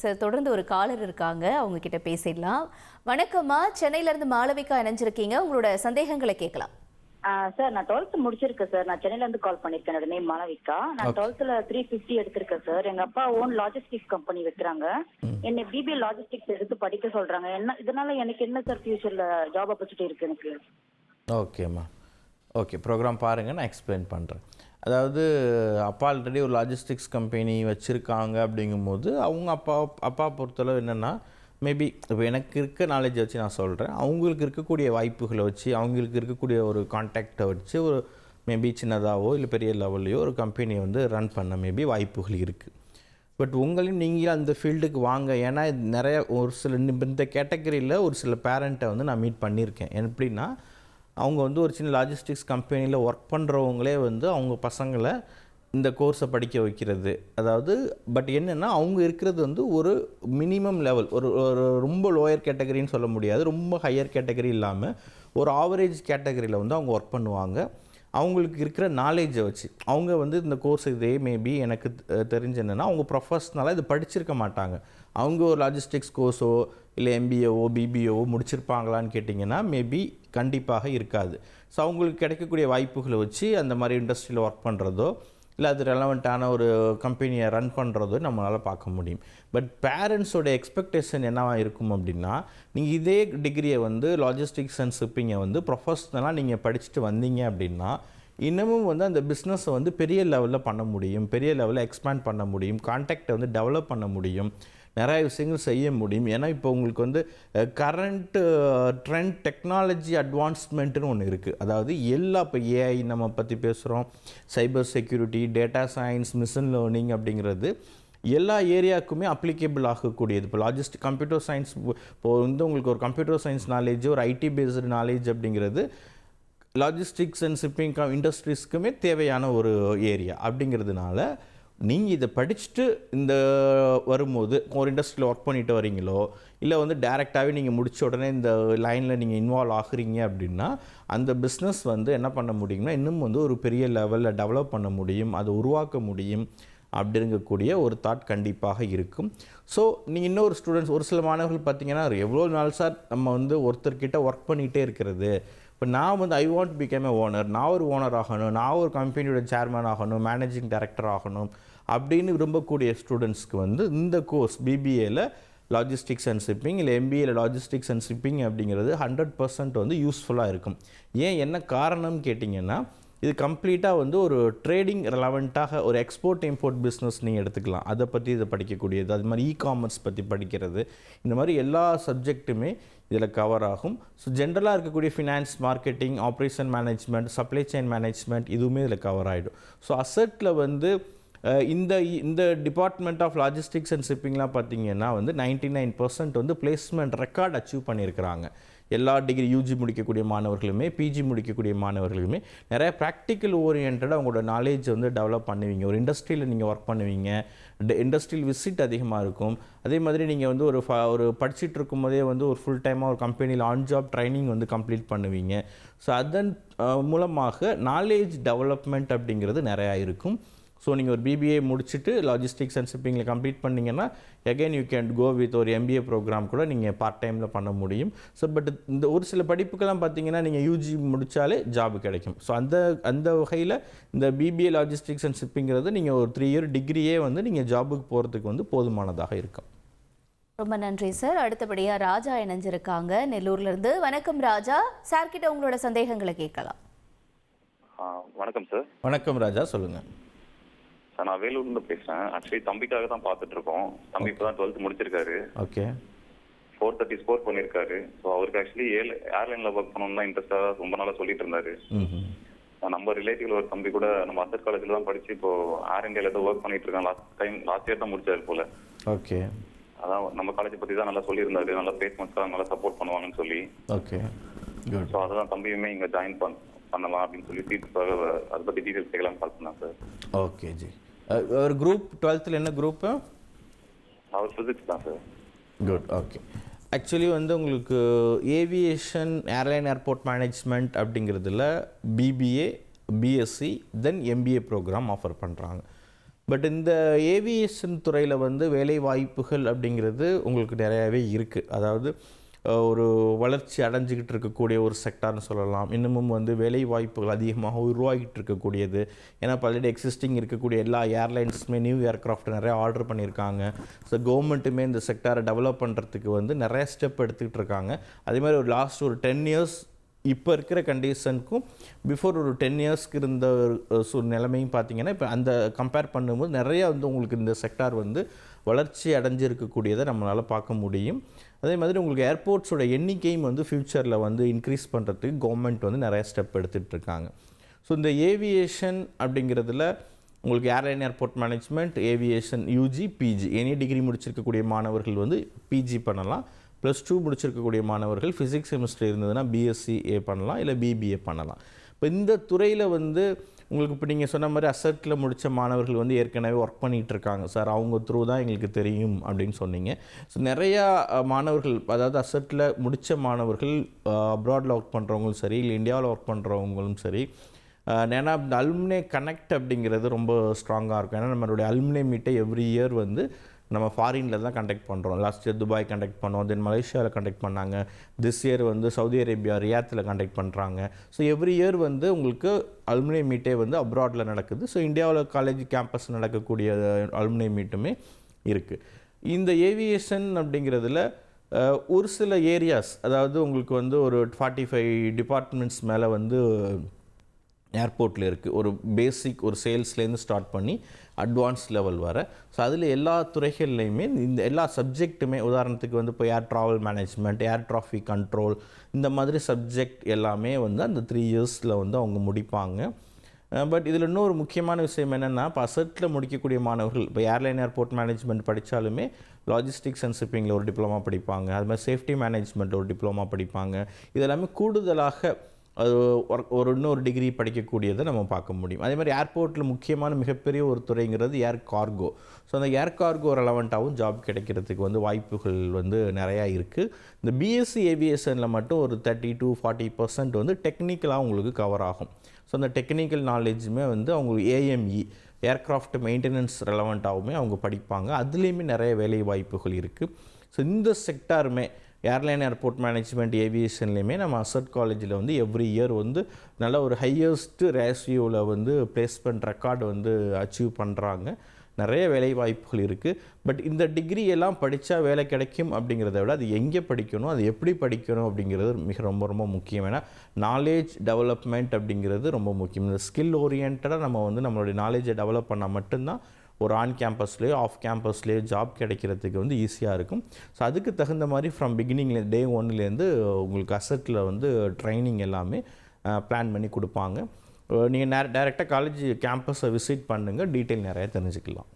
Sir தொடர்ந்து ஒரு collar இருக்காங்க, அவங்க கிட்ட பேசிடலாம். வணக்கம்மா, சென்னையில இருந்து மாளவிகா இணைஞ்சிருக்கீங்க, உங்களோட சந்தேகங்களை கேட்கலாம். சார் நான் 12th முடிச்சிருக்கேன் சார். நான் சென்னையில இருந்து கால் பண்ணிருக்கேன். என்னோட நேம் மாளவிகா. நான் 12th 350 எடுத்திருக்கேன் சார். எங்க அப்பா ஓன் லாஜிஸ்டிக்ஸ் கம்பெனி வைக்கிறாங்க. என்ன பிபிஏ லாஜிஸ்டிக்ஸ் எடுத்து படிக்க சொல்றாங்க. என்ன இதனால எனக்கு என்ன சார் ஃபியூச்சர்ல ஜாப் ஆப்பர்ச்சுனிட்டி இருக்கு எனக்கு? ஓகேம்மா, ஓகே, ப்ரோக்ராம் பாருங்கள், நான் எக்ஸ்பிளைன் பண்ணுறேன். அதாவது அப்பா ஆல்ரெடி ஒரு லாஜிஸ்டிக்ஸ் கம்பெனி வச்சுருக்காங்க. அப்படிங்கும்போது அவங்க அப்பா பொறுத்தளவு என்னென்னா, மேபி இப்போ எனக்கு இருக்க நாலேஜை வச்சு நான் சொல்கிறேன், அவங்களுக்கு இருக்கக்கூடிய வாய்ப்புகளை வச்சு, அவங்களுக்கு இருக்கக்கூடிய ஒரு கான்டாக்டை வச்சு ஒரு மேபி சின்னதாகவோ இல்லை பெரிய லெவல்லையோ ஒரு கம்பெனியை வந்து ரன் பண்ண மேபி வாய்ப்புகள் இருக்குது. பட் உங்களையும் நீங்கள் அந்த ஃபீல்டுக்கு வாங்க. ஏன்னா நிறைய ஒரு சில இந்த கேட்டகரியில் ஒரு சில பேரண்ட்டை வந்து நான் மீட் பண்ணியிருக்கேன். எப்படின்னா, அவங்க வந்து ஒரு சின்ன லாஜிஸ்டிக்ஸ் கம்பெனியில் ஒர்க் பண்ணுறவங்களே வந்து அவங்க பசங்களை இந்த கோர்ஸை படிக்க வைக்கிறது. அதாவது பட் என்னென்னா, அவங்க இருக்கிறது வந்து ஒரு மினிமம் லெவல், ஒரு ஒரு ரொம்ப லோயர் கேட்டகரின்னு சொல்ல முடியாது, ரொம்ப ஹையர் கேட்டகரி இல்லாமல் ஒரு ஆவரேஜ் கேட்டகரியில் வந்து அவங்க ஒர்க் பண்ணுவாங்க. அவங்களுக்கு இருக்கிற நாலேஜை வச்சு அவங்க வந்து இந்த கோர்ஸ் இதே மேபி எனக்கு தெரிஞ்சு என்னென்னா, அவங்க ப்ரொஃபஷ்னலாக இது படிச்சிருக்க மாட்டாங்க. அவங்க ஒரு லாஜிஸ்டிக்ஸ் கோர்ஸோ இல்லை எம்பிஏவோ பிபிஏவோ முடிச்சிருப்பாங்களான்னு கேட்டிங்கன்னா மேபி கண்டிப்பாக இருக்காது. ஸோ அவங்களுக்கு கிடைக்கக்கூடிய வாய்ப்புகளை வச்சு அந்த மாதிரி இண்டஸ்ட்ரியில் ஒர்க் பண்ணுறதோ இல்லை அது ரெலவெண்ட்டான ஒரு கம்பெனியை ரன் பண்ணுறதோ நம்மளால் பார்க்க முடியும். பட் பேரண்ட்ஸோட எக்ஸ்பெக்டேஷன் என்னவாக இருக்கும் அப்படின்னா, நீங்கள் இதே டிகிரியை வந்து லாஜிஸ்டிக்ஸ் அண்ட் ஷிப்பிங்கை வந்து ப்ரொஃபஷ்னலாக நீங்கள் படிச்சுட்டு வந்தீங்க அப்படின்னா, இன்னமும் வந்து அந்த பிஸ்னஸை வந்து பெரிய லெவலில் பண்ண முடியும், பெரிய லெவலில் எக்ஸ்பேண்ட் பண்ண முடியும், கான்டாக்டை வந்து டெவலப் பண்ண முடியும், நிறைய விஷயங்கள் செய்ய முடியும். ஏன்னா இப்போ உங்களுக்கு வந்து கரண்ட்டு ட்ரெண்ட் டெக்னாலஜி அட்வான்ஸ்மெண்ட்டுன்னு ஒன்று இருக்குது. அதாவது எல்லா இப்போ ஏஐ நம்ம பற்றி பேசுகிறோம், cyber security, data science, machine learning அப்படிங்கிறது எல்லா ஏரியாவுக்குமே அப்ளிகேபிள் ஆகக்கூடியது. இப்போ கம்ப்யூட்டர் சயின்ஸ், இப்போது வந்து உங்களுக்கு ஒரு கம்ப்யூட்டர் சயின்ஸ் நாலேஜ், ஒரு ஐடி பேஸ்டு நாலேஜ் அப்படிங்கிறது லாஜிஸ்டிக்ஸ் அண்ட் ஷிப்பிங் இண்டஸ்ட்ரீஸ்க்குமே தேவையான ஒரு ஏரியா. அப்படிங்கிறதுனால நீங்கள் இதை படிச்சுட்டு இந்த வரும்போது ஒரு இண்டஸ்ட்ரியில் ஒர்க் பண்ணிட்டு வரீங்களோ இல்லை வந்து டைரெக்டாகவே நீங்கள் முடித்த உடனே இந்த லைனில் நீங்கள் இன்வால்வ் ஆகுறீங்க அப்படின்னா, அந்த பிஸ்னஸ் வந்து என்ன பண்ண முடியும்னா இன்னும் வந்து ஒரு பெரிய லெவலில் டெவலப் பண்ண முடியும், அதை உருவாக்க முடியும் அப்படிங்கக்கூடிய ஒரு தாட் கண்டிப்பாக இருக்கும். ஸோ நீங்கள் இன்னொரு ஸ்டூடெண்ட்ஸ், ஒரு சில மாணவர்கள் பார்த்தீங்கன்னா, எவ்வளோ நாள் சார் நம்ம வந்து ஒருத்தர்கிட்ட ஒர்க் பண்ணிகிட்டே இருக்கிறது, இப்போ நான் வந்து I want become a owner, நான் ஒரு ஓனர் ஆகணும், நான் ஒரு கம்பெனியோட சேர்மன் ஆகணும், மேனேஜிங் டைரக்டர் ஆகணும் அப்படின்னு விரும்பக்கூடிய ஸ்டூடெண்ட்ஸ்க்கு வந்து இந்த கோர்ஸ் பிபிஏல லாஜிஸ்டிக்ஸ் அண்ட் ஷிப்பிங் இல்லை எம்பிஏல லாஜிஸ்டிக்ஸ் அண்ட் ஷிப்பிங் அப்படிங்கிறது 100% வந்து யூஸ்ஃபுல்லாக இருக்கும். ஏன் என்ன காரணம்னு கேட்டிங்கன்னா, இது கம்ப்ளீட்டாக வந்து ஒரு ட்ரேடிங் ரெலவெண்ட்டாக ஒரு எக்ஸ்போர்ட் இம்போர்ட் பிஸ்னஸ் நீங்கள் எடுத்துக்கலாம். அதை பற்றி இதை படிக்கக்கூடியது, அது மாதிரி காமர்ஸ் பற்றி படிக்கிறது, இந்த மாதிரி எல்லா சப்ஜெக்ட்டுமே இதில் கவர் ஆகும். ஸோ ஜென்ரலாக இருக்கக்கூடிய finance, marketing, operation management, supply chain management இதுவுமே இதில் கவர் ஆகிடும். ஸோ அசெட்டில் வந்து இந்த டிபார்ட்மெண்ட் ஆஃப் லாஜிஸ்டிக்ஸ் அண்ட் ஷிப்பிங்லாம் பார்த்தீங்கன்னா வந்து 99% வந்து பிளேஸ்மெண்ட் ரெக்கார்ட் அச்சீவ் பண்ணியிருக்கிறாங்க. எல்லா டிகிரி யூஜி முடிக்கக்கூடிய மாணவர்களுமே பிஜி முடிக்கக்கூடிய மாணவர்களுமே நிறைய ப்ராக்டிக்கல் ஓரியன்டாக அவங்களோட நாலேஜ் வந்து டெவலப் பண்ணுவீங்க. ஒரு இண்டஸ்ட்ரியில் நீங்கள் ஒர்க் பண்ணுவீங்க, இண்டஸ்ட்ரியல் விசிட் அதிகமாக இருக்கும். அதே மாதிரி நீங்கள் வந்து ஒரு படிச்சுட்டு இருக்கும் போதே வந்து ஒரு ஃபுல் டைமாக ஒரு கம்பெனியில் ஆன் ஜாப் ட்ரைனிங் வந்து கம்ப்ளீட் பண்ணுவீங்க. ஸோ அதன் மூலமாக நாலேஜ் டெவலப்மெண்ட் அப்படிங்கிறது நிறையா இருக்கும். ஸோ நீங்கள் ஒரு பிபிஏ முடிச்சுட்டு லாஜிஸ்டிக்ஸ் அண்ட் ஷிப்பிங்கில் கம்ப்ளீட் பண்ணிங்கன்னா again you can go with ஒரு எம்பிஏ ப்ரோக்ராம் கூட நீங்கள் பார்ட் டைமில் பண்ண முடியும். ஸோ பட் இந்த ஒரு சில படிப்புக்கெல்லாம் பார்த்தீங்கன்னா நீங்கள் யூஜி முடித்தாலே ஜாப் கிடைக்கும். ஸோ அந்த வகையில் இந்த பிபிஏ லாஜிஸ்டிக்ஸ் அண்ட் ஷிப்பிங்கிறது நீங்கள் ஒரு 3 இயர் டிகிரியே வந்து நீங்கள் ஜாபுக்கு போகிறதுக்கு வந்து போதுமானதாக இருக்கும். ரொம்ப நன்றி சார். அடுத்தபடியாக ராஜா இணைஞ்சிருக்காங்க நெல்லூர்லேருந்து. வணக்கம் ராஜா, சார்கிட்ட உங்களோட சந்தேகங்களை கேட்கலாம். வணக்கம் சார். வணக்கம் ராஜா, சொல்லுங்கள். சார் நான் வேலூர்லேருந்து பேசுகிறேன். ஆக்சுவலி தம்பிக்காக தான் பார்த்துட்டு இருக்கோம். தம்பி இப்போ தான் 12th முடிச்சிருக்காரு. ஓகே. 430 ஸ்கோர் பண்ணியிருக்காரு. ஸோ அவருக்கு ஆக்சுவலி ஏர்லைனில் ஒர்க் பண்ணணும்னு தான் இன்ட்ரெஸ்டாக ரொம்ப நாளாக சொல்லிட்டு இருந்தாரு. நம்ம ரிலேட்டிவ் ஒரு தம்பி கூட நம்ம அசட் காலேஜில் தான் படிச்சு இப்போ ஏர் இந்தியாவில் ஏதோ ஒர்க் பண்ணிட்டு இருக்கான். லாஸ்ட் இயர் தான் முடிச்சாரு போல. ஓகே. அதான் நம்ம காலேஜை பற்றி தான் நல்லா சொல்லியிருந்தாரு, நல்லா பிளேஸ்மெண்ட்ஸ்லாம் நல்லா சப்போர்ட் பண்ணுவாங்கன்னு சொல்லி. ஓகே. ஸோ அதான் தம்பியுமே இங்கே ஜாயின் பண்ணலாம் அப்படின்னு சொல்லி அதை பற்றி டீட்டெயில்ஸ் கேட்கலாம்னு கால் பண்ணேன் சார். Okay G. ஒரு குரூப் 12th என்ன குரூப்பு? அவர் ஃபிசிக்ஸ் தான் சார். குட். ஓகே. ஆக்சுவலி வந்து உங்களுக்கு ஏவியேஷன் ஏர்லைன் ஏர்போர்ட் மேனேஜ்மெண்ட் அப்படிங்கிறதுல பிபிஏ, பிஎஸ்சி தென் எம்பிஏ ப்ரோக்ராம் ஆஃபர் பண்ணுறாங்க. பட் இந்த ஏவியேஷன் துறையில் வந்து வேலை வாய்ப்புகள் அப்படிங்கிறது உங்களுக்கு நிறையாவே இருக்குது. அதாவது ஒரு வளர்ச்சி அடைஞ்சிக்கிட்டு இருக்கக்கூடிய ஒரு செக்டார்னு சொல்லலாம். இன்னமும் வந்து வேலை வாய்ப்புகள் அதிகமாக உருவாகிட்டு இருக்கக்கூடியது. ஏன்னா ஆல்ரெடி எக்ஸிஸ்டிங் இருக்கக்கூடிய எல்லா ஏர்லைன்ஸுமே நியூ ஏர்க்ராஃப்ட் நிறையா ஆர்டர் பண்ணியிருக்காங்க. ஸோ கவர்மெண்ட்டுமே இந்த செக்டாரை டெவலப் பண்ணுறதுக்கு வந்து நிறைய ஸ்டெப் எடுத்துக்கிட்டு இருக்காங்க. அதே மாதிரி ஒரு லாஸ்ட் ஒரு 10 இயர்ஸ் இப்போ இருக்கிற கண்டிஷனுக்கும் பிஃபோர் ஒரு 10 இயர்ஸ்க்கு இருந்த நிலைமையும் பார்த்தீங்கன்னா இப்போ அந்த கம்பேர் பண்ணும்போது நிறையா வந்து உங்களுக்கு இந்த செக்டார் வந்து வளர்ச்சி அடைஞ்சிருக்கக்கூடியதை நம்மளால் பார்க்க முடியும். அதே மாதிரி உங்களுக்கு ஏர்போர்ட்ஸோட எண்ணிக்கையும் வந்து ஃப்யூச்சரில் வந்து இன்க்ரீஸ் பண்ணுறதுக்கு கவர்மெண்ட் வந்து நிறைய ஸ்டெப் எடுத்துகிட்டு இருக்காங்க. ஸோ இந்த ஏவியேஷன் அப்படிங்கிறதுல உங்களுக்கு airline airport management, aviation UG, PG any degree முடிச்சிருக்கக்கூடிய மாணவர்கள் வந்து பிஜி பண்ணலாம். +2 முடிச்சிருக்கக்கூடிய மாணவர்கள் ஃபிசிக்ஸ் கெமிஸ்ட்ரி இருந்ததுன்னா பிஎஸ்சிஏ பண்ணலாம், இல்லை பிபிஏ பண்ணலாம். இப்போ இந்த துறையில் வந்து உங்களுக்கு இப்போ நீங்கள் சொன்ன மாதிரி அசட்டில் முடித்த மாணவர்கள் வந்து ஏற்கனவே ஒர்க் பண்ணிகிட்டு இருக்காங்க சார், அவங்க த்ரூ தான் எங்களுக்கு தெரியும் அப்படின்னு சொன்னீங்க. ஸோ நிறையா மாணவர்கள், அதாவது அசட்டில் முடித்த மாணவர்கள் அப்ராடில் ஒர்க் பண்ணுறவங்களும் சரி, இல்லை இந்தியாவில் ஒர்க் பண்ணுறவங்களும் சரி, ஏன்னா இந்த அலுமினே கனெக்ட் அப்படிங்கிறது ரொம்ப ஸ்ட்ராங்காக இருக்கும். ஏன்னா நம்மளுடைய அலுமினே மீட்டை எவ்ரி இயர் வந்து நம்ம ஃபாரினில் தான் கண்டக்ட் பண்ணுறோம். லாஸ்ட் இயர் துபாய் கண்டக்ட் பண்ணோம், தென் மலேசியாவில் கண்டக்ட் பண்ணாங்க, திஸ் இயர் வந்து சவுதி அரேபியா ரியாத்தில் கண்டக்ட் பண்ணுறாங்க. ஸோ எவ்ரி இயர் வந்து உங்களுக்கு அலுமினே மீட்டே வந்து அப்ராடில் நடக்குது. ஸோ இந்தியாவில் காலேஜ் கேம்பஸ் நடக்கக்கூடிய அலுமினே மீட்டுமே இருக்குது. இந்த ஏவியேஷன் அப்படிங்கிறதுல ஒரு சில ஏரியாஸ், அதாவது உங்களுக்கு வந்து ஒரு 45 டிபார்ட்மெண்ட்ஸ் மேலே வந்து ஏர்போர்ட்டில் இருக்குது. ஒரு பேசிக் ஒரு சேல்ஸ்லேருந்து ஸ்டார்ட் பண்ணி அட்வான்ஸ் லெவல் வர. ஸோ அதில் எல்லா துறைகள்லையுமே இந்த எல்லா சப்ஜெக்ட்டுமே, உதாரணத்துக்கு வந்து இப்போ ஏர் travel management, air traffic control, இந்த மாதிரி சப்ஜெக்ட் எல்லாமே வந்து அந்த 3 இயர்ஸில் வந்து அவங்க முடிப்பாங்க. பட் இதில் இன்னொரு முக்கியமான விஷயம் என்னென்னா, இப்போ அசட்டில் முடிக்கக்கூடிய மாணவர்கள் இப்போ ஏர்லைன் ஏர்போர்ட் மேனேஜ்மெண்ட் படித்தாலுமே லாஜிஸ்டிக்ஸ் அண்ட் ஷிப்பிங்கில் ஒரு டிப்ளமா படிப்பாங்க. அது மாதிரி சேஃப்டி மேனேஜ்மெண்ட் ஒரு டிப்ளமா படிப்பாங்க. இதெல்லாமே கூடுதலாக அது ஒரு இன்னொரு டிகிரி படிக்கக்கூடியதை நம்ம பார்க்க முடியும். அதே மாதிரி ஏர்போர்ட்டில் முக்கியமான மிகப்பெரிய ஒரு துறைங்கிறது ஏர் கார்கோ. ஸோ அந்த ஏர் கார்கோ ரெலவெண்ட்டாகவும் ஜாப் கிடைக்கிறதுக்கு வந்து வாய்ப்புகள் வந்து நிறையா இருக்குது. இந்த பிஎஸ்சி ஏவியேஷனில் மட்டும் ஒரு 30 to 40% வந்து டெக்னிக்கலாக உங்களுக்கு கவர் ஆகும். ஸோ அந்த டெக்னிக்கல் நாலேஜுமே வந்து அவங்களுக்கு ஏஎம்இ ஏர்க்ராஃப்ட் மெயின்டெனன்ஸ் ரெலவெண்ட்டாகவுமே அவங்க படிப்பாங்க. அதுலேயுமே நிறைய வேலை வாய்ப்புகள் இருக்குது. ஸோ இந்த செக்டாருமே ஏர்லைன் ஏர்போர்ட் மேனேஜ்மெண்ட், ஏவியேஷன்லேயுமே நம்ம அசட் காலேஜில் வந்து எவ்ரி இயர் வந்து நல்ல ஒரு ஹையஸ்ட் ரேஷியோவில் வந்து பிளேஸ்மெண்ட் ரெக்கார்டு வந்து அச்சீவ் பண்ணுறாங்க. நிறைய வேலை வாய்ப்புகள் இருக்குது. பட் இந்த டிகிரி எல்லாம் படித்தா வேலை கிடைக்கும் அப்படிங்கிறத விட அது எங்கே படிக்கணும், அது எப்படி படிக்கணும் அப்படிங்கிறது ரொம்ப ரொம்ப முக்கியம். ஏன்னா நாலேஜ் டெவலப்மெண்ட் அப்படிங்கிறது ரொம்ப முக்கியம். இந்த ஸ்கில் ஓரியன்டாக நம்ம வந்து நம்மளுடைய நாலேஜை டெவலப் பண்ணால் மட்டும்தான் ஒரு ஆன் கேம்பஸ்லேயோ ஆஃப் கேம்பஸ்லேயோ ஜாப் கிடைக்கிறதுக்கு வந்து ஈஸியாக இருக்கும். ஸோ அதுக்கு தகுந்த மாதிரி ஃப்ரம் பிகினிங்கில் டே 1லேருந்து உங்களுக்கு அசட்டில் வந்து ட்ரைனிங் எல்லாமே பிளான் பண்ணி கொடுப்பாங்க. நீங்கள் டைரெக்டாக காலேஜ் கேம்பஸை விசிட் பண்ணுங்கள், டீட்டெயில் நிறையா தெரிஞ்சுக்கலாம்.